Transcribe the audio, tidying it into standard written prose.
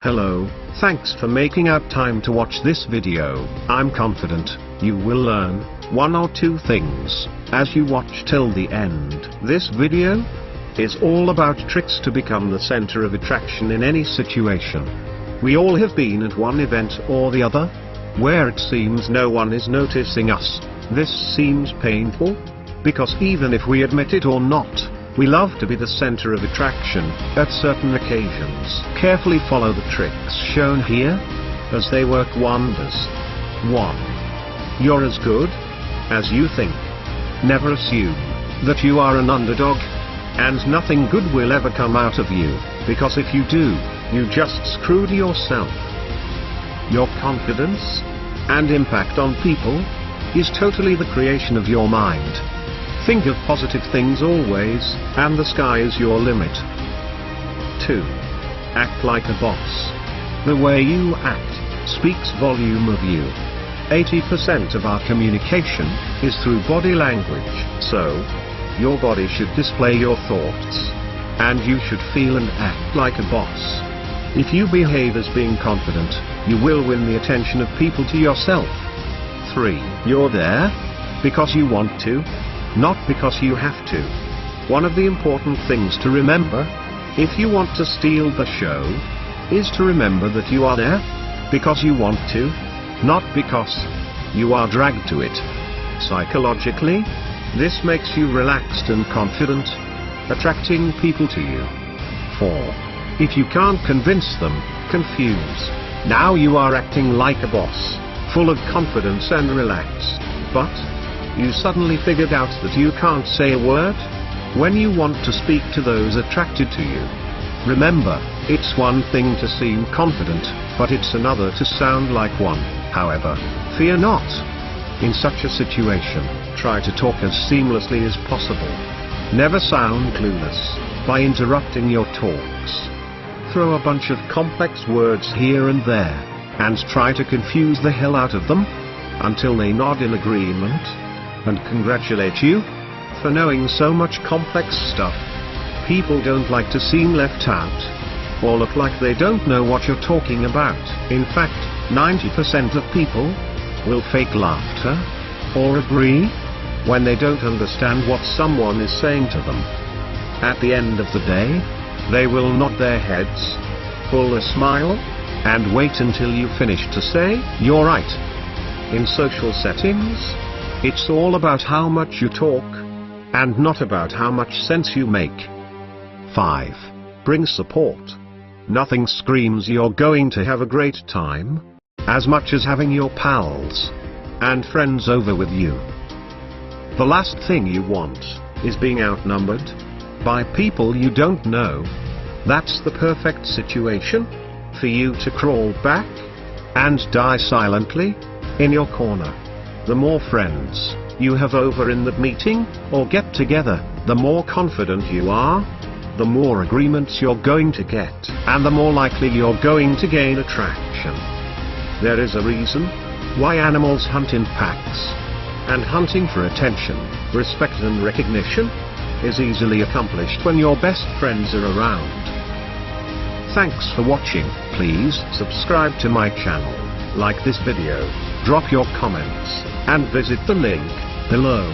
Hello, thanks for making out time to watch this video. I'm confident you will learn one or two things as you watch till the end. This video is all about tricks to become the center of attraction in any situation. We all have been at one event or the other where it seems no one is noticing us. This seems painful because even if we admit it or not, we love to be the center of attraction at certain occasions. Carefully follow the tricks shown here as they work wonders. 1. You're as good as you think. Never assume that you are an underdog and nothing good will ever come out of you, because if you do, you just screwed yourself. Your confidence and impact on people is totally the creation of your mind. Think of positive things always, and the sky is your limit. 2. Act like a boss. The way you act speaks volume of you. 80% of our communication is through body language, so your body should display your thoughts, and you should feel and act like a boss. If you behave as being confident, you will win the attention of people to yourself. 3. You're there because you want to, not because you have to. One of the important things to remember, if you want to steal the show, is to remember that you are there because you want to, not because you are dragged to it. Psychologically, this makes you relaxed and confident, attracting people to you. 4. If you can't convince them, confuse. Now you are acting like a boss, full of confidence and relaxed, but you suddenly figured out that you can't say a word when you want to speak to those attracted to you. Remember, it's one thing to seem confident, but it's another to sound like one. However, fear not. In such a situation, try to talk as seamlessly as possible. Never sound clueless by interrupting your talks. Throw a bunch of complex words here and there, and try to confuse the hell out of them until they nod in agreement and congratulate you for knowing so much complex stuff. People don't like to seem left out or look like they don't know what you're talking about. In fact, 90% of people will fake laughter or agree when they don't understand what someone is saying to them. At the end of the day, they will nod their heads, pull a smile, and wait until you finish to say, "You're right." In social settings, it's all about how much you talk, and not about how much sense you make. 5. Bring support. Nothing screams you're going to have a great time as much as having your pals and friends over with you. The last thing you want is being outnumbered by people you don't know. That's the perfect situation for you to crawl back and die silently in your corner. The more friends you have over in the meeting or get together, the more confident you are, the more agreements you're going to get, and the more likely you're going to gain attraction. There is a reason why animals hunt in packs, and hunting for attention, respect and recognition is easily accomplished when your best friends are around. Thanks for watching. Please subscribe to my channel, like this video, drop your comments, and visit the link below.